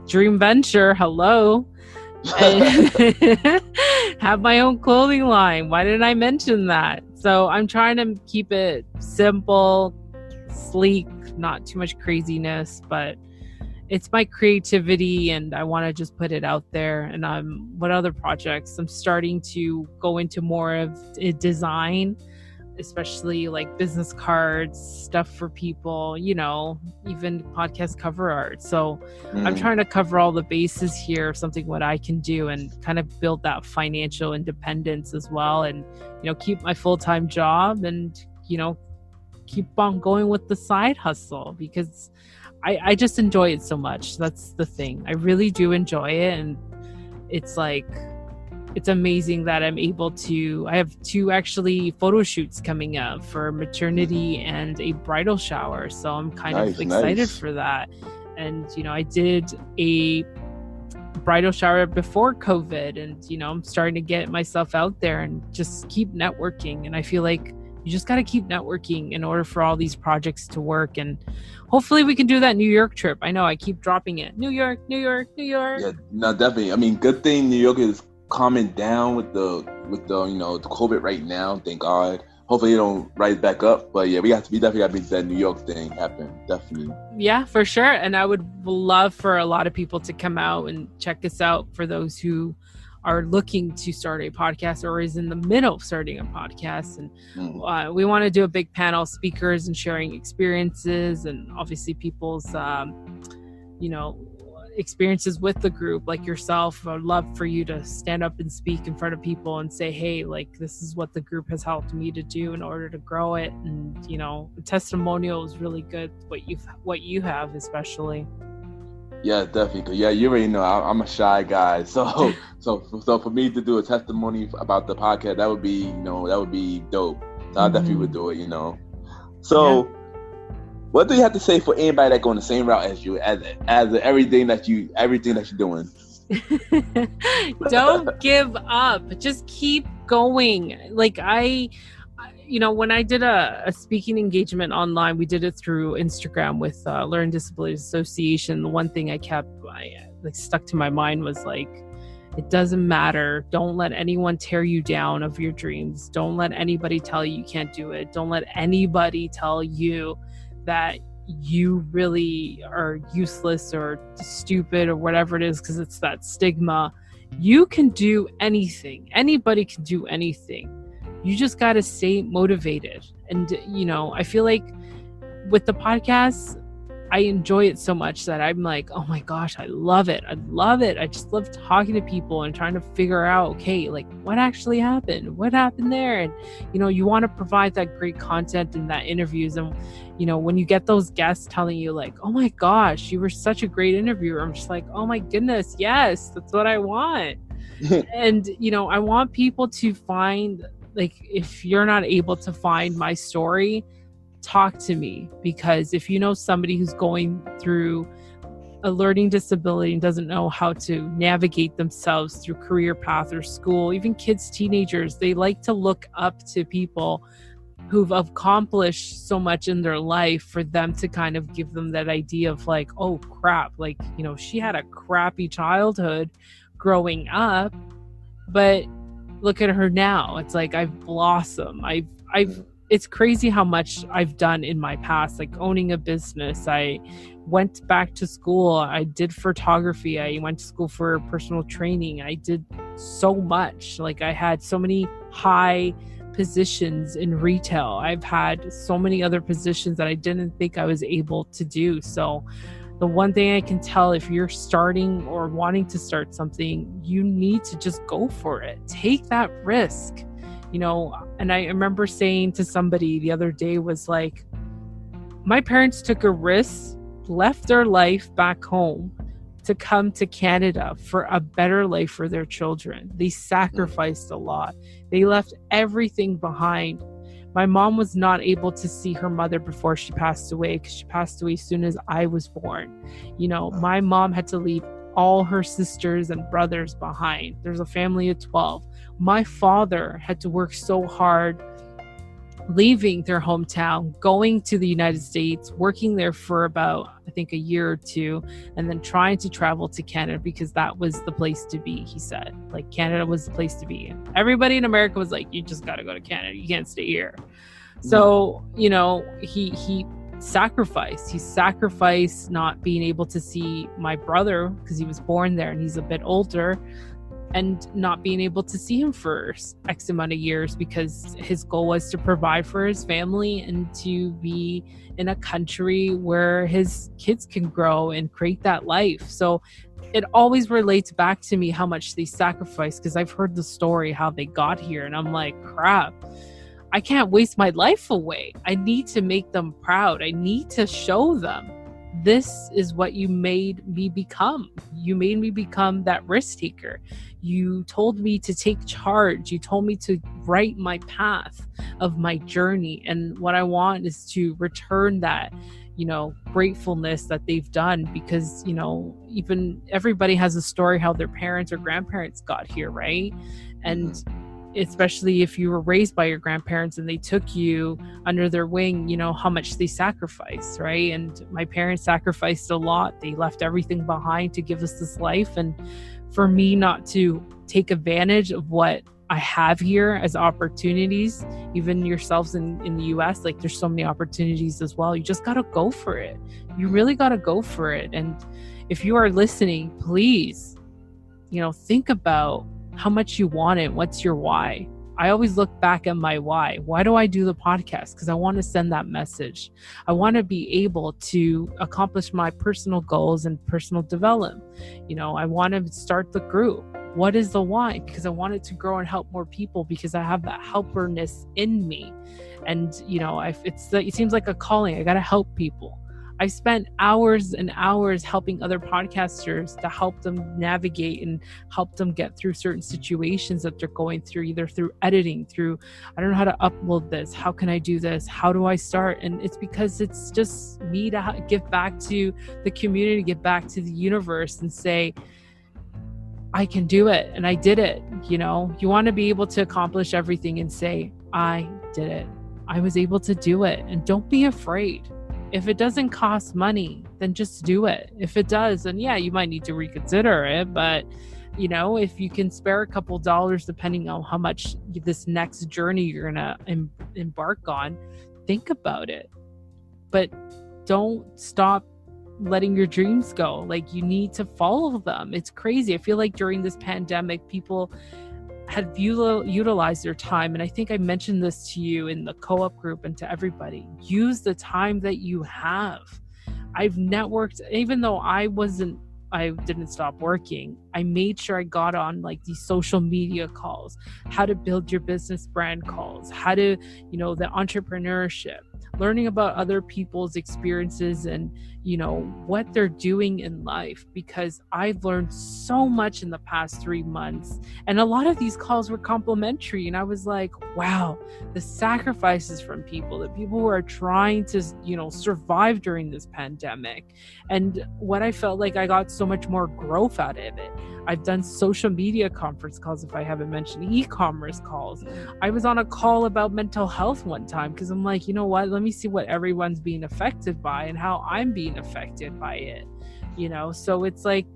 Dream venture, hello. Have my own clothing line. Why didn't I mention that? So I'm trying to keep it simple, sleek, not too much craziness, but it's my creativity and I want to just put it out there. And what other projects? I'm starting to go into more of a design, especially like business cards, stuff for people, even podcast cover art. So I'm trying to cover all the bases here, something what I can do and kind of build that financial independence as well. And, keep my full-time job and, keep on going with the side hustle because I just enjoy it so much. That's the thing. I really do enjoy it. And it's amazing that I'm able to, I have 2 actually photo shoots coming up for maternity and a bridal shower. So I'm kind of excited for that. And, I did a bridal shower before COVID and, I'm starting to get myself out there and just keep networking. And I feel like you just got to keep networking in order for all these projects to work. And hopefully we can do that New York trip. I know I keep dropping it. New York. Yeah, no, definitely. I mean, good thing New York is calming down with the the COVID right now. Thank God. Hopefully it don't rise back up. But yeah, we definitely got to make that New York thing happen. Definitely. Yeah, for sure. And I would love for a lot of people to come out and check us out for those who are looking to start a podcast or is in the middle of starting a podcast. And we want to do a big panel, speakers and sharing experiences and obviously people's, experiences with the group like yourself. I would love for you to stand up and speak in front of people and say, hey, like this is what the group has helped me to do in order to grow it. And, the testimonial is really good. What you have, especially. Yeah, definitely. Yeah, you already know I'm a shy guy, so for me to do a testimony about the podcast, that would be dope. So I definitely would do it. So, what do you have to say for anybody that going the same route as you, as everything that you're doing? Don't give up. Just keep going. Like when I did a speaking engagement online, we did it through Instagram with Learning Disabilities Association. The one thing I stuck to my mind was like, it doesn't matter. Don't let anyone tear you down of your dreams. Don't let anybody tell you can't do it. Don't let anybody tell you that you really are useless or stupid or whatever it is, because it's that stigma. You can do anything. Anybody can do anything. You just got to stay motivated. And, I feel like with the podcast, I enjoy it so much that I'm like, oh my gosh, I love it. I love it. I just love talking to people and trying to figure out, okay, like what actually happened? What happened there? And, you want to provide that great content in that interviews. And, when you get those guests telling you like, oh my gosh, you were such a great interviewer. I'm just like, oh my goodness. Yes, that's what I want. And, I want people to find, like, if you're not able to find my story, talk to me, because if you know somebody who's going through a learning disability and doesn't know how to navigate themselves through career path or school, even kids, teenagers, they like to look up to people who've accomplished so much in their life for them to kind of give them that idea of like, oh crap, like, she had a crappy childhood growing up, but look at her now. It's like I've blossomed. It's crazy how much I've done in my past, like owning a business. I went back to school. I did photography. I went to school for personal training. I did so much. Like I had so many high positions in retail. I've had so many other positions that I didn't think I was able to do. So the one thing I can tell, if you're starting or wanting to start something, you need to just go for it. Take that risk. And I remember saying to somebody the other day was like, my parents took a risk, left their life back home to come to Canada for a better life for their children. They sacrificed a lot. They left everything behind. My mom was not able to see her mother before she passed away, because she passed away as soon as I was born. My mom had to leave all her sisters and brothers behind. There's a family of 12. My father had to work so hard, leaving their hometown, going to the United States, working there for about, I think, a year or two, and then trying to travel to Canada because that was the place to be, he said. Like, Canada was the place to be. And everybody in America was like, you just got to go to Canada. You can't stay here. So, he sacrificed. He sacrificed not being able to see my brother because he was born there and he's a bit older, and not being able to see him for X amount of years because his goal was to provide for his family and to be in a country where his kids can grow and create that life. So it always relates back to me how much they sacrificed, because I've heard the story how they got here, and I'm like, crap, I can't waste my life away. I need to make them proud. I need to show them this is what you made me become. You made me become that risk taker. You told me to take charge. You told me to write my path of my journey. And what I want is to return that, gratefulness that they've done, because, even everybody has a story how their parents or grandparents got here, right? And especially if you were raised by your grandparents and they took you under their wing, how much they sacrificed, right? And my parents sacrificed a lot. They left everything behind to give us this life. And for me not to take advantage of what I have here as opportunities, even yourselves in the US, like there's so many opportunities as well. You just got to go for it. You really got to go for it. And if you are listening, please, think about how much you want it. What's your why? I always look back at my why. Why do I do the podcast? Because I want to send that message. I want to be able to accomplish my personal goals and personal development. I want to start the group. What is the why? Because I want it to grow and help more people, because I have that helperness in me. And, it seems like a calling. I got to help people. I spent hours and hours helping other podcasters to help them navigate and help them get through certain situations that they're going through, either through editing, through, I don't know how to upload this. How can I do this? How do I start? And it's because it's just me to give back to the community, give back to the universe and say, I can do it. And I did it. You want to be able to accomplish everything and say, I did it. I was able to do it. And don't be afraid. If it doesn't cost money, then just do it. If it does, then yeah, you might need to reconsider it. But, you know, if you can spare a couple dollars, depending on how much this next journey you're going to embark on, think about it. But don't stop letting your dreams go. Like, you need to follow them. It's crazy. I feel like during this pandemic, people had utilized their time. And I think I mentioned this to you in the co-op group and to everybody. Use the time that you have. I've networked, even though I didn't stop working. I made sure I got on like these social media calls, how to build your business brand calls, how to, you know, the entrepreneurship, learning about other people's experiences and, you know, what they're doing in life, because I've learned so much in the past 3 months. And a lot of these calls were complimentary. And I was like, wow, the sacrifices from people, the people who are trying to, you know, survive during this pandemic. And what I felt like I got so much more growth out of it. I've done social media conference calls, if I haven't mentioned e-commerce calls. I was on a call about mental health one time because I'm like, you know what, let me see what everyone's being affected by and how I'm being affected by it, you know? So it's like,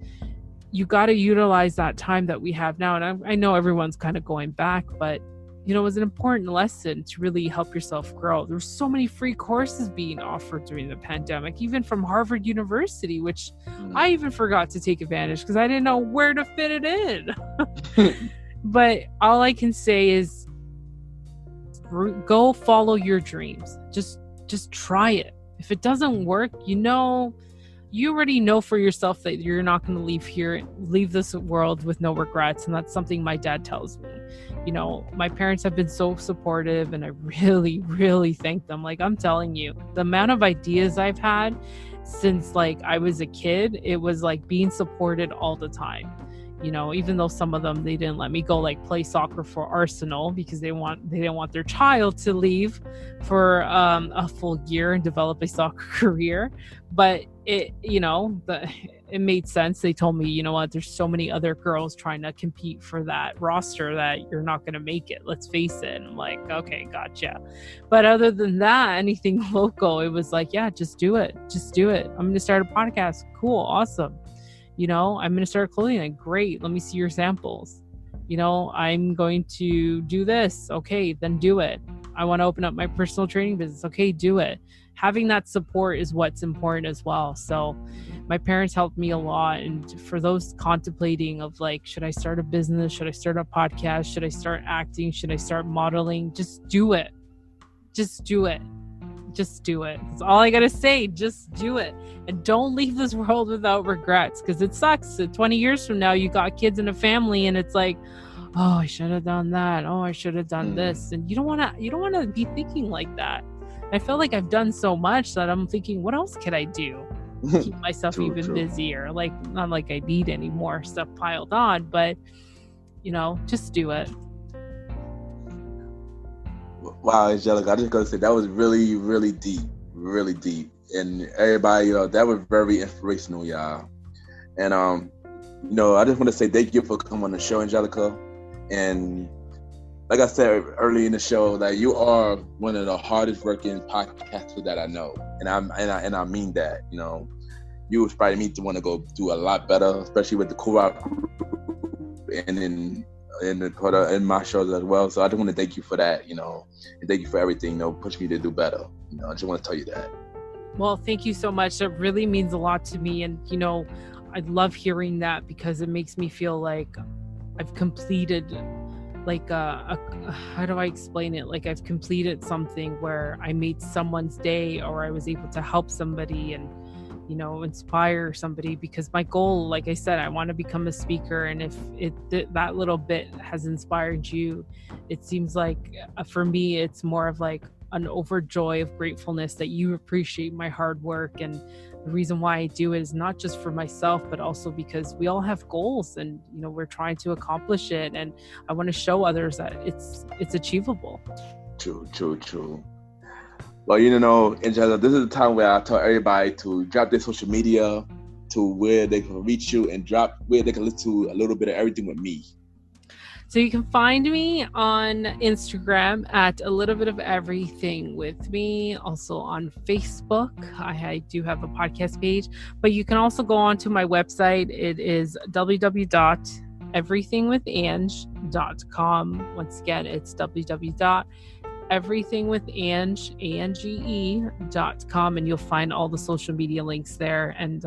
you got to utilize that time that we have now. And I know everyone's kind of going back, but you know, it was an important lesson to really help yourself grow. There's so many free courses being offered during the pandemic, even from Harvard University, which I even forgot to take advantage because I didn't know where to fit it in. But all I can say is go follow your dreams. Just try it. If it doesn't work, you already know for yourself that you're not going to leave this world with no regrets. And that's something my dad tells me. You know, my parents have been so supportive and I really, really thank them. Like, I'm telling you, the amount of ideas I've had since like I was a kid, it was like being supported all the time. You know, even though some of them, they didn't let me go like play soccer for Arsenal because they didn't want their child to leave for a full year and develop a soccer career. But it made sense. They told me, you know what, there's so many other girls trying to compete for that roster that you're not going to make it. Let's face it. And I'm like, okay, gotcha. But other than that, anything local, it was like, yeah, just do it. Just do it. I'm going to start a podcast. Cool. Awesome. You know, I'm going to start a clothing line. Great. Let me see your samples. You know, I'm going to do this. Okay, then do it. I want to open up my personal training business. Okay, do it. Having that support is what's important as well. So my parents helped me a lot. And for those contemplating of like, should I start a business? Should I start a podcast? Should I start acting? Should I start modeling? Just do it. Just do it. Just do it. That's all I gotta say. Just do it. And don't leave this world without regrets, because it sucks. 20 years from now, you got kids and a family, and it's like, oh, I should have done that. Oh, I should have done this. And you don't wanna be thinking like that. I feel like I've done so much that I'm thinking, what else could I do? Keep myself even busier. Like, not like I need any more stuff piled on, but you know, just do it. Wow, Angelica, I just gotta say that was really, really deep, really deep. And everybody, that was very inspirational, y'all. And I just want to say thank you for coming on the show, Angelica. And like I said early in the show, like, you are one of the hardest working podcasters that I know, and I mean that. You know, you inspired me to want to go do a lot better, especially with the co-op group and in my shows as well. So I just want to thank you for that, and thank you for everything, push me to do better. I just want to tell you that. Well, thank you so much. That really means a lot to me. And, I love hearing that, because it makes me feel like I've completed, like, how do I explain it? Like, I've completed something where I made someone's day, or I was able to help somebody and, inspire somebody. Because my goal, like I said, I want to become a speaker. And if that little bit has inspired you, it seems like for me, it's more of like an overjoy of gratefulness that you appreciate my hard work. And the reason why I do it is not just for myself, but also because we all have goals, and we're trying to accomplish it, and I want to show others that it's achievable. True. Well, Angelica, this is the time where I tell everybody to drop their social media to where they can reach you, and drop where they can listen to a little bit of everything with me. So you can find me on Instagram at a little bit of everything with me. Also on Facebook. I do have a podcast page, but you can also go onto my website. It is www.everythingwithange.com. Once again, it's www.everythingwithange.com, and you'll find all the social media links there. And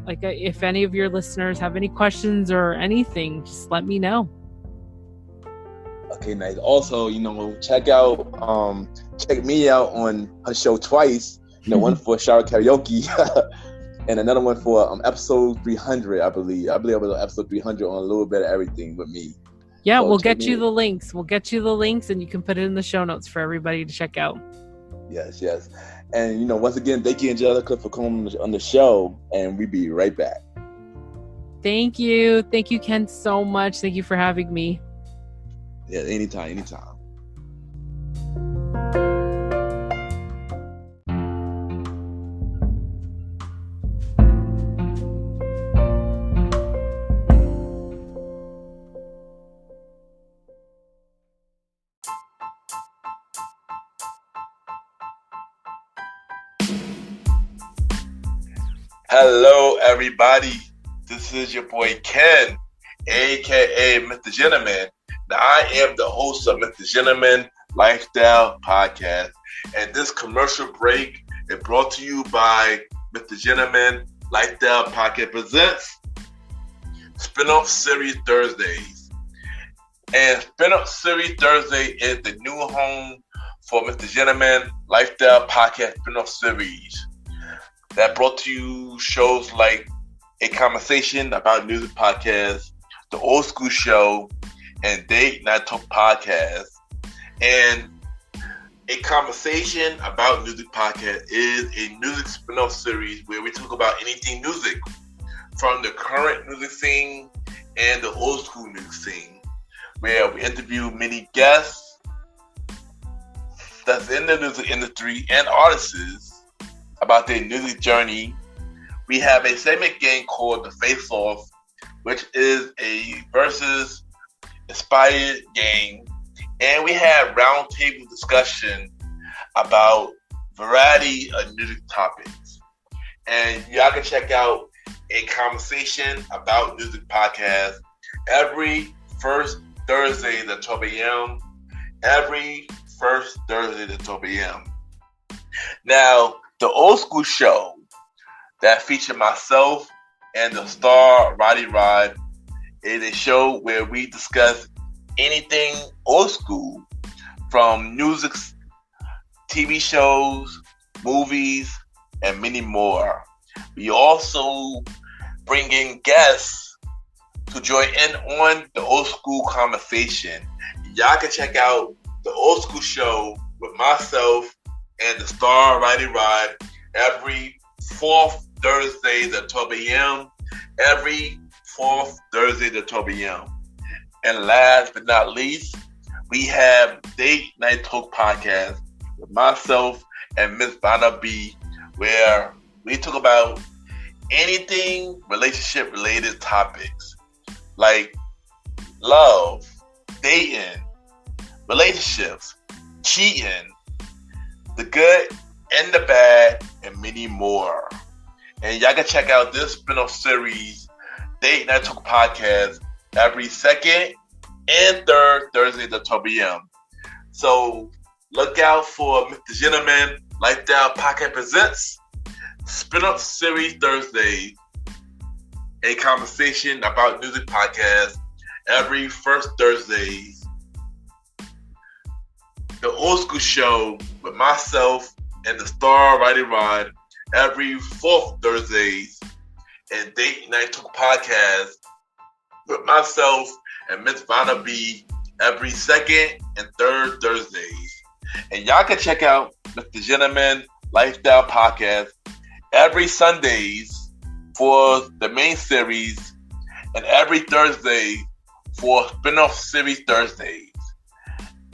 if any of your listeners have any questions or anything, just let me know. Okay, nice. Also, check me out on her show twice. One for Shower Karaoke and another one for episode 300, I believe. I believe it was episode 300 on a little bit of everything with me. Yeah, so we'll get you the links. We'll get you the links, and you can put it in the show notes for everybody to check out. Yes. And, once again, thank you, Angelica, for coming on the show, and we'll be right back. Thank you. Thank you, Ken, so much. Thank you for having me. Yeah, anytime. Hello, everybody. This is your boy Ken, aka Mr. Gentleman. Now, I am the host of Mr. Gentleman Lifestyle Podcast, and this commercial break is brought to you by Mr. Gentleman Lifestyle Podcast presents Spinoff Series Thursdays. And Spinoff Series Thursday is the new home for Mr. Gentleman Lifestyle Podcast Spinoff Series that brought to you shows like A Conversation About Music Podcast, The Old School Show, and Date Night Talk Podcast. And A Conversation About Music Podcast is a music spin-off series where we talk about anything music, from the current music scene and the old school music scene, where we interview many guests that's in the music industry and artists about their music journey. We have a segment game called The Face Off, which is a versus inspired game, and we have roundtable discussion about variety of music topics. And y'all can check out A Conversation About Music Podcast every first Thursday at 12 a.m. Every first Thursday at 12 a.m. Now, the Old School Show that featured myself and the star Roddy Rod is a show where we discuss anything old school, from music, TV shows, movies, and many more. We also bring in guests to join in on the old school conversation. Y'all can check out the Old School Show with myself and the star Roddy Rod every fourth Thursday at 12 a.m. Every fourth Thursday at 12 a.m. And last but not least, we have Date Night Talk Podcast with myself and Miss Vanna B, where we talk about anything relationship related topics like love, dating, relationships, cheating, the good and the bad, and many more. And y'all can check out this spin-off series, Date Night Talk Podcast, every second and third Thursday at 12 p.m. So look out for Mr. Gentleman Lifestyle Podcast presents spin-off series Thursday, A Conversation About Music Podcast, every first Thursday. The Old School Show with myself and the star Roddy Rod every fourth Thursdays, and Date Night Talk Podcast with myself and Miss Vanna B every second and third Thursdays. And y'all can check out Mr. Gentleman Lifestyle Podcast every Sundays for the main series and every Thursday for spin-off series Thursdays.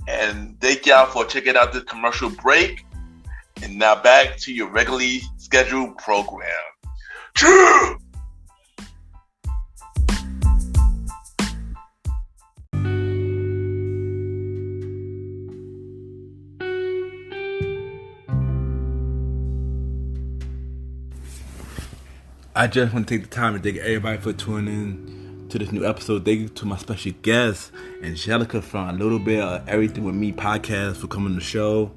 And thank y'all for checking out this commercial break. And now back to your regularly scheduled program. True. I just want to take the time to thank everybody for tuning in to this new episode. Thank you to my special guest, Angelica from A Little Bit of Everything With Me podcast for coming to the show.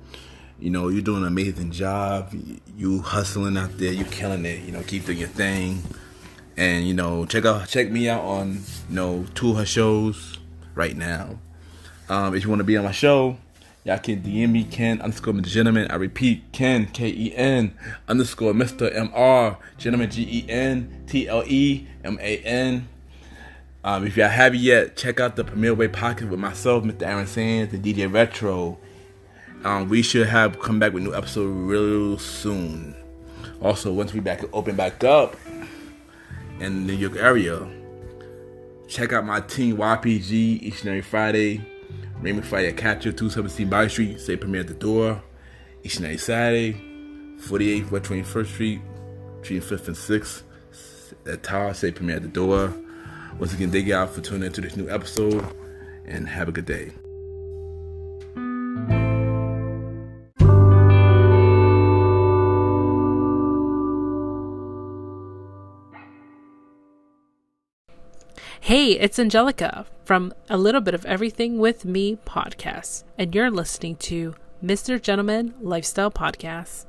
You know, you're doing an amazing job. You hustling out there. You killing it. You know, keep doing your thing. And, you know, check me out on, you know, 2 of her shows right now. If you want to be on my show, y'all can DM me, Ken_Mr. Gentleman. I repeat, Ken, Ken _ Mr. Mr. Gentleman, GENTLEMAN. If y'all haven't yet, check out the Premier Way podcast with myself, Mr. Aaron Sands, and DJ Retro. We should have come back with a new episode real soon. Also, once we open back up in the New York area, check out my team YPG each and every Friday. Raymond Friday at Catcher, 217 Body Street. Say premiere at the door. Each and every Saturday. 48 West 21st Street. Between 5th and 6th. At Tower. Say premiere at the door. Once again, thank y'all for tuning into this new episode. And have a good day. Hey, it's Angelica from A Little Bit of Everything With Me podcast, and you're listening to Mr. Gentleman Lifestyle Podcast.